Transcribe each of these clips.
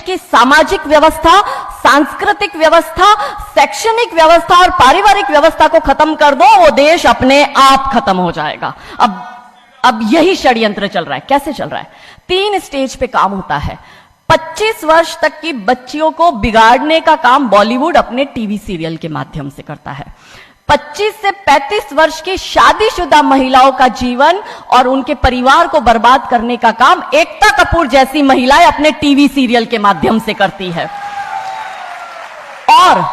की सामाजिक व्यवस्था, सांस्कृतिक व्यवस्था, शैक्षणिक व्यवस्था और पारिवारिक व्यवस्था को खत्म कर दो, वो देश अपने आप खत्म हो जाएगा। अब यही षड्यंत्र चल रहा है। कैसे चल रहा है? 3 स्टेज पे काम होता है। 25 वर्ष तक की बच्चियों को बिगाड़ने का काम बॉलीवुड अपने टीवी सीरियल के माध्यम से करता है। 25 से 35 वर्ष की शादीशुदा महिलाओं का जीवन और उनके परिवार को बर्बाद करने का काम एकता कपूर जैसी महिलाएं अपने टीवी सीरियल के माध्यम से करती है। और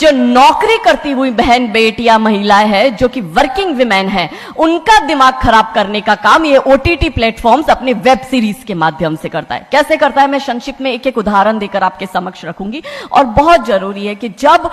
जो नौकरी करती हुई बहन बेटियां महिलाएं हैं, जो कि वर्किंग विमेन हैं, उनका दिमाग खराब करने का काम ये ओटीटी प्लेटफॉर्म्स अपने वेब सीरीज के माध्यम से करता है। कैसे करता है, मैं संक्षिप्त में एक एक उदाहरण देकर आपके समक्ष रखूंगी। और बहुत जरूरी है कि जब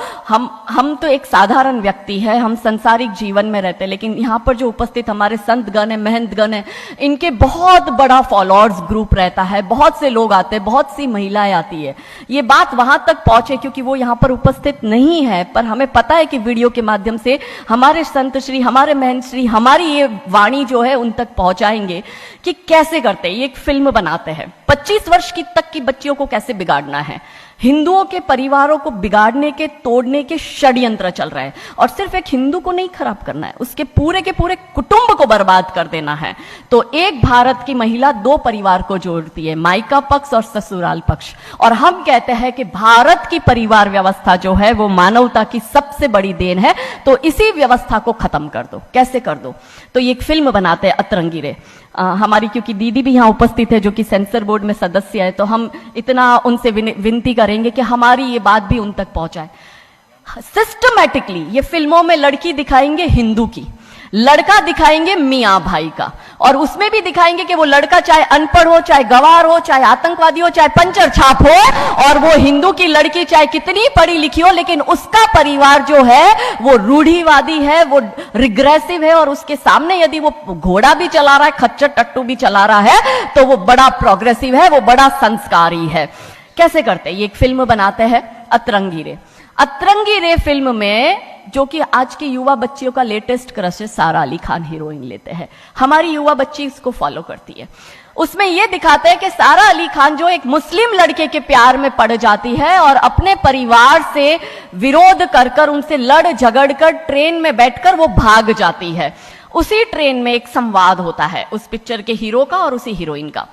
हम तो एक साधारण व्यक्ति है, हम संसारिक जीवन में रहते हैं, लेकिन यहां पर जो उपस्थित हमारे संतगण है, महंतगण है, इनके बहुत बड़ा फॉलोअर्स ग्रुप रहता है, बहुत से लोग आते हैं, बहुत सी महिलाएं आती है। ये बात वहां तक पहुंचे क्योंकि वो यहां पर उपस्थित नहीं है, पर हमें पता है कि वीडियो के माध्यम से हमारे संत श्री, हमारे महंत श्री हमारी ये वाणी जो है उन तक पहुंचाएंगे कि कैसे करते हैं। ये एक फिल्म बनाते हैं, 25 वर्ष की तक की बच्चियों को कैसे बिगाड़ना है। हिंदुओं के परिवारों को बिगाड़ने के, तोड़ने के षड्यंत्र चल रहे हैं। और सिर्फ एक हिंदू को नहीं खराब करना है, उसके पूरे के पूरे कुटुंब को बर्बाद कर देना है। तो एक भारत की महिला 2 परिवार को जोड़ती है, मायका पक्ष और ससुराल पक्ष। और हम कहते हैं कि भारत की परिवार व्यवस्था जो है वो मानवता की सबसे बड़ी देन है। तो इसी व्यवस्था को खत्म कर दो। कैसे कर दो? तो ये एक फिल्म बनाते हैं अतरंगी रे। हमारी क्योंकि दीदी भी यहां उपस्थित है जो कि सेंसर बोर्ड में सदस्य है, तो हम इतना उनसे विनती करेंगे कि हमारी ये बात भी उन तक पहुंचाए। सिस्टमैटिकली ये फिल्मों में लड़की दिखाएंगे हिंदू की, लड़का दिखाएंगे मियां भाई का, और उसमें भी दिखाएंगे कि वो लड़का चाहे अनपढ़ हो, चाहे गवार हो, चाहे आतंकवादी हो, चाहे पंचर छाप हो, और वो हिंदू की लड़की चाहे कितनी पढ़ी लिखी हो, लेकिन उसका परिवार जो है वो रूढ़िवादी है, वो रिग्रेसिव है, और उसके सामने यदि वो घोड़ा भी चला रहा है, खच्चर टट्टू भी चला रहा है, तो वो बड़ा प्रोग्रेसिव है, वो बड़ा संस्कारी है। कैसे करते हैं? ये एक फिल्म बनाते हैं अतरंगी रे। अतरंगी रे फिल्म में, जो कि आज की युवा बच्चियों का लेटेस्ट क्रश है, सारा अली खान हीरोइन लेते हैं। हमारी युवा बच्ची इसको फॉलो करती है। उसमें यह दिखाते हैं कि सारा अली खान जो एक मुस्लिम लड़के के प्यार में पड़ जाती है और अपने परिवार से विरोध कर कर, उनसे लड़ झगड़ कर ट्रेन में बैठकर वो भाग जाती है। उसी ट्रेन में एक संवाद होता है उस पिक्चर के हीरो का और उसी हीरोइन का।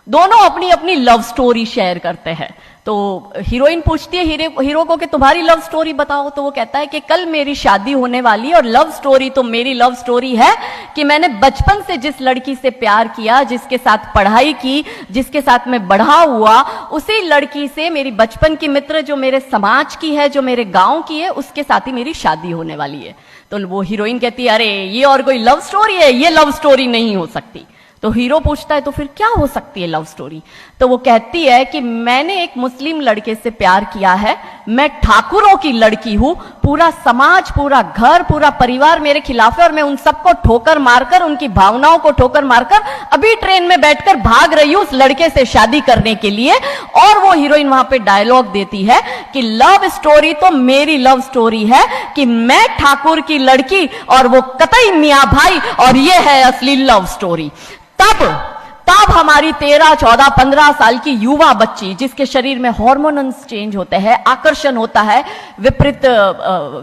दोनों अपनी अपनी लव स्टोरी शेयर करते हैं। तो हीरोइन पूछती है हीरो को कि तुम्हारी लव स्टोरी बताओ। तो वो कहता है कि कल मेरी शादी होने वाली, और लव स्टोरी तो मेरी लव स्टोरी है कि मैंने बचपन से जिस लड़की से प्यार किया, जिसके साथ पढ़ाई की, जिसके साथ मैं बढ़ा हुआ, उसी लड़की से, मेरी बचपन की मित्र जो मेरे समाज की है, जो मेरे गांव की है, उसके साथ ही मेरी शादी होने वाली है। तो वो हीरोइन कहती है अरे ये और कोई लव स्टोरी है, ये लव स्टोरी नहीं हो सकती। तो हीरो पूछता है तो फिर क्या हो सकती है लव स्टोरी? तो वो कहती है कि मैंने एक मुस्लिम लड़के से प्यार किया है, मैं ठाकुरों की लड़की हूं, पूरा समाज, पूरा घर, पूरा परिवार मेरे खिलाफ है, और मैं उन सबको ठोकर मारकर, उनकी भावनाओं को ठोकर मारकर अभी ट्रेन में बैठकर भाग रही हूं उस लड़के से शादी करने के लिए। और वो हीरोइन वहां पे डायलॉग देती है कि लव स्टोरी तो मेरी लव स्टोरी है कि मैं ठाकुर की लड़की और वो कतई मियां भाई, और ये है असली लव स्टोरी। तब हमारी 13, 14, 15 साल की युवा बच्ची, जिसके शरीर में हार्मोन्स चेंज होते हैं, आकर्षण होता है विपरीत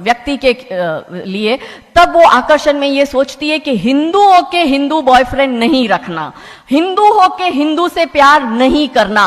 व्यक्ति के लिए, तब वो आकर्षण में ये सोचती है कि हिंदुओं के हिंदू बॉयफ्रेंड नहीं रखना, हिंदू हो के हिंदू से प्यार नहीं करना।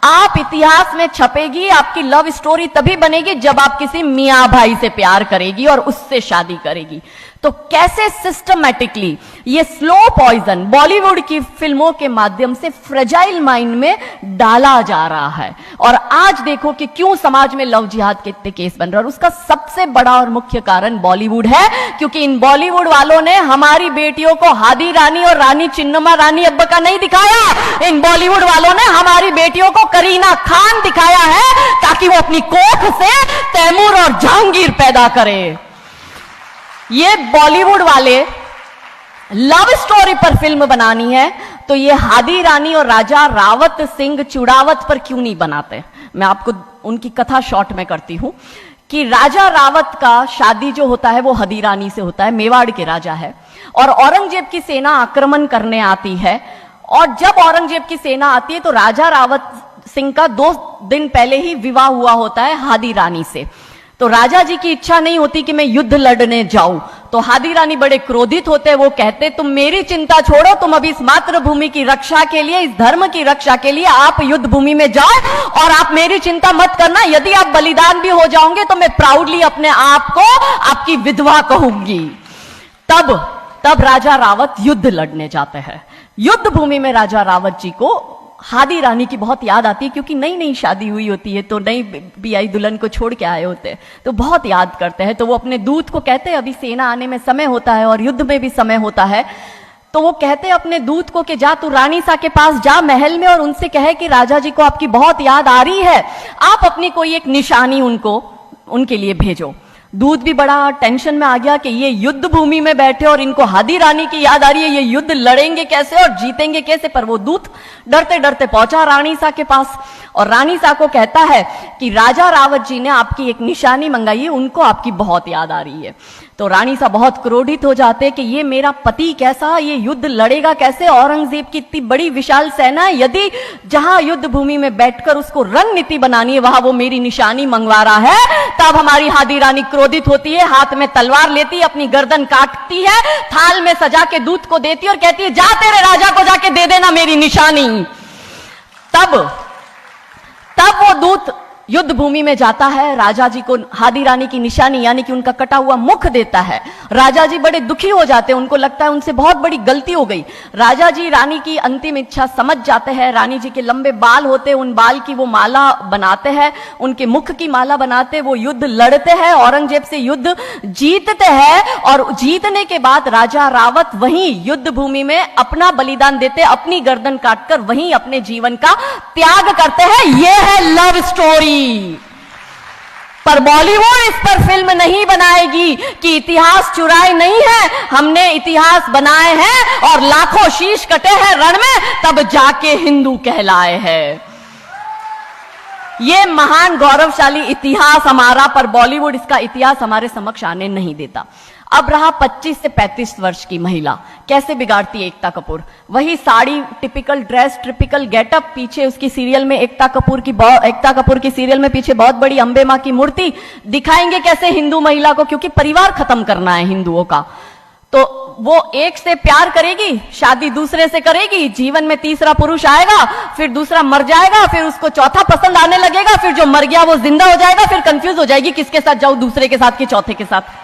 आप इतिहास में छपेगी, आपकी लव स्टोरी तभी बनेगी जब आप किसी मियां भाई से प्यार करेगी और उससे शादी करेगी। तो कैसे सिस्टमैटिकली ये स्लो पॉइजन बॉलीवुड की फिल्मों के माध्यम से फ्रेजाइल माइंड में डाला जा रहा है। और आज देखो कि क्यों समाज में लव जिहाद के इतने केस बन रहे हैं, और उसका सबसे बड़ा और मुख्य कारण बॉलीवुड है, क्योंकि इन बॉलीवुड वालों ने हमारी बेटियों को हादी रानी और रानी चिन्नमा रानी अब्बा का नहीं दिखाया। इन बॉलीवुड वालों ने हमारी बेटियों को करीना खान दिखाया है ताकि वो अपनी कोख से तैमूर और जहांगीर पैदा करे। ये बॉलीवुड वाले लव स्टोरी पर फिल्म बनानी है तो ये हादी रानी और राजा रावत सिंह चुड़ावत पर क्यों नहीं बनाते? मैं आपको उनकी कथा शॉर्ट में करती हूं कि राजा रावत का शादी जो होता है वो हदी रानी से होता है, मेवाड़ के राजा है, और औरंगजेब की सेना आक्रमण करने आती है। और जब औरंगजेब की सेना आती है तो राजा रावत सिंह का 2 दिन पहले ही विवाह हुआ होता है हादी रानी से। तो राजा जी की इच्छा नहीं होती कि मैं युद्ध लड़ने जाऊं, तो हादी रानी बड़े क्रोधित होते हैं। वो कहते तुम मेरी चिंता छोड़ो, तुम अभी इस मातृभूमि की रक्षा के लिए, इस धर्म की रक्षा के लिए आप युद्ध भूमि में जाओ और आप मेरी चिंता मत करना। यदि आप बलिदान भी हो जाओगे तो मैं प्राउडली अपने आप को आपकी विधवा कहूंगी। तब राजा रावत युद्ध लड़ने जाते हैं। युद्ध भूमि में राजा रावत जी को हादी रानी की बहुत याद आती है, क्योंकि नई नई शादी हुई होती है, तो नई बियाई दुल्हन को छोड़ के आए होते हैं, तो बहुत याद करते हैं। तो वो अपने दूत को कहते हैं, अभी सेना आने में समय होता है और युद्ध में भी समय होता है, तो वो कहते हैं अपने दूत को कि जा तू रानी सा के पास जा महल में और उनसे कहे कि राजा जी को आपकी बहुत याद आ रही है, आप अपनी कोई एक निशानी उनके लिए भेजो। दूत भी बड़ा टेंशन में आ गया कि ये युद्ध भूमि में बैठे और इनको हादी रानी की याद आ रही है, ये युद्ध लड़ेंगे कैसे और जीतेंगे कैसे। पर वो दूत डरते डरते पहुंचा रानी सा के पास और रानी सा को कहता है कि राजा रावत जी ने आपकी एक निशानी मंगाई है, उनको आपकी बहुत याद आ रही है। तो रानी सा बहुत क्रोधित हो जाते कि ये मेरा पति कैसा, ये युद्ध लड़ेगा कैसे, औरंगजेब की इतनी बड़ी विशाल सेना है, यदि जहां युद्ध भूमि में बैठकर उसको रणनीति बनानी है वहां वो मेरी निशानी मंगवा रहा है। तब हमारी हादी रानी क्रोधित होती है, हाथ में तलवार लेती है, अपनी गर्दन काटती है, थाल में सजा के दूत को देती है और कहती है जा तेरे राजा को जाके दे देना मेरी निशानी। तब वो दूत युद्ध भूमि में जाता है, राजा जी को हादी रानी की निशानी यानी कि उनका कटा हुआ मुख देता है। राजा जी बड़े दुखी हो जाते हैं, उनको लगता है उनसे बहुत बड़ी गलती हो गई। राजा जी रानी की अंतिम इच्छा समझ जाते हैं। रानी जी के लंबे बाल होते हैं, उन बाल की वो माला बनाते हैं, उनके मुख की माला बनाते, वो युद्ध लड़ते हैं, औरंगजेब से युद्ध जीतते हैं और जीतने के बाद राजा रावत वहीं युद्ध भूमि में अपना बलिदान देते, अपनी गर्दन काटकर वहीं अपने जीवन का त्याग करते हैं। यह है लव स्टोरी। पर बॉलीवुड इस पर फिल्म नहीं बनाएगी कि इतिहास चुराए नहीं है, हमने इतिहास बनाए हैं और लाखों शीश कटे हैं रण में, तब जाके हिंदू कहलाए हैं। ये महान गौरवशाली इतिहास हमारा, पर बॉलीवुड इसका इतिहास हमारे समक्ष आने नहीं देता। अब रहा 25 से 35 वर्ष की महिला, कैसे बिगाड़ती है एकता कपूर। वही sari, typical dress, typical getup, पीछे उसकी सीरियल में एकता कपूर की सीरियल में पीछे बहुत बड़ी अंबे मां की मूर्ति। दिखाएंगे कैसे हिंदू महिला को, क्योंकि परिवार खत्म करना है हिंदुओं का। तो वो एक से प्यार करेगी, शादी दूसरे से करेगी, जीवन में तीसरा पुरुष आएगा, फिर दूसरा मर जाएगा, फिर उसको चौथा पसंद आने लगेगा, फिर जो मर गया वो जिंदा हो जाएगा, फिर कंफ्यूज हो जाएगी किसके साथ जाऊं, दूसरे के साथ कि चौथे के साथ।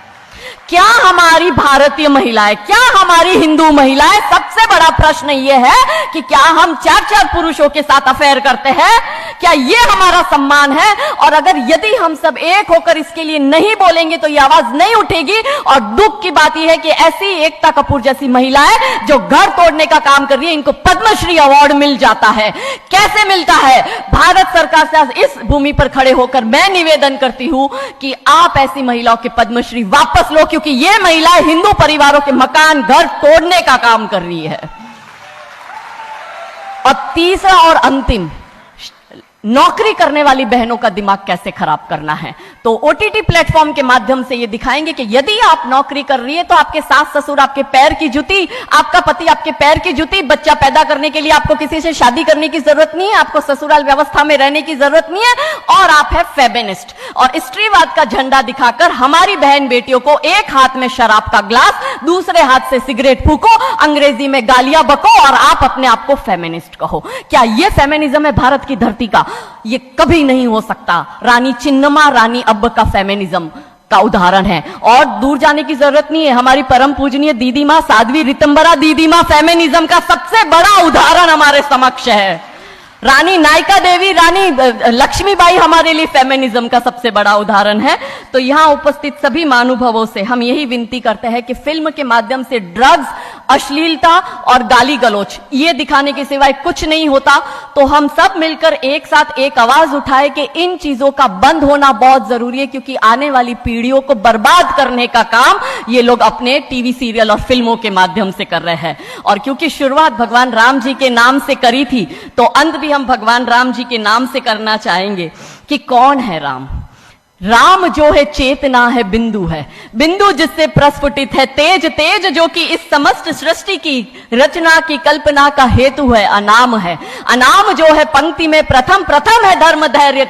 क्या हमारी भारतीय महिलाएं, क्या हमारी हिंदू महिलाएं, सबसे बड़ा प्रश्न यह है कि क्या हम 4-4 पुरुषों के साथ अफेयर करते हैं? क्या यह हमारा सम्मान है? और अगर यदि हम सब एक होकर इसके लिए नहीं बोलेंगे तो यह आवाज नहीं उठेगी। और दुख की बात यह है कि ऐसी एकता कपूर जैसी महिलाएं जो घर तोड़ने का काम कर रही है, इनको पद्मश्री अवार्ड मिल जाता है। कैसे मिलता है? भारत सरकार से इस भूमि पर खड़े होकर मैं निवेदन करती हूं कि आप ऐसी महिलाओं के पद्मश्री वापस लो, क्योंकि ये महिलाएं हिंदू परिवारों के मकान, घर तोड़ने का काम कर रही है। और तीसरा और अंतिम, नौकरी करने वाली बहनों का दिमाग कैसे खराब करना है। तो ओटीटी प्लेटफॉर्म के माध्यम से ये दिखाएंगे कि यदि आप नौकरी कर रही है तो आपके सास ससुर आपके पैर की जूती, आपका पति आपके पैर की जूती। बच्चा पैदा करने के लिए आपको किसी से शादी करने की जरूरत नहीं है, आपको ससुराल व्यवस्था में रहने की जरूरत नहीं है, और आप है फेमिनिस्ट। और स्त्रीवाद का झंडा दिखाकर हमारी बहन बेटियों को एक हाथ में शराब का ग्लास, दूसरे हाथ से सिगरेट फूको, अंग्रेजी में गालियां बको और आप अपने आप को फेमिनिस्ट कहो। क्या यह फेमिनिज्म है भारत की धरती का? ये कभी नहीं हो सकता। रानी चिन्नमा, रानी अब्ब का फेमिनिज्म का उदाहरण है, और दूर जाने की जरूरत नहीं है। हमारी परम पूजनीय दीदी मां साध्वी रितंबरा दीदी मां फेमिनिज्म का सबसे बड़ा उदाहरण हमारे समक्ष है। रानी नायका देवी, रानी लक्ष्मीबाई हमारे लिए फेमिनिज्म का सबसे बड़ा उदाहरण है। तो यहां उपस्थित सभी महानुभावों से हम यही विनती करते हैं कि फिल्म के माध्यम से ड्रग्स, अश्लीलता और गाली गलौच ये दिखाने के सिवाय कुछ नहीं होता। तो हम सब मिलकर एक साथ एक आवाज उठाए कि इन चीजों का बंद होना बहुत जरूरी है, क्योंकि आने वाली पीढ़ियों को बर्बाद करने का काम ये लोग अपने टीवी सीरियल और फिल्मों के माध्यम से कर रहे हैं। और क्योंकि शुरुआत भगवान राम जी के नाम से करी थी, तो अंत भी हम भगवान राम जी के नाम से करना चाहेंगे कि कौन है राम। राम जो है चेतना है, बिंदु है, बिंदु जिससे प्रस्फुटित है तेज, तेज जो कि इस समस्त सृष्टि की रचना की कल्पना का हेतु है, अनाम है, अनाम जो है पंक्ति में प्रथम, प्रथम है धर्म धैर्य का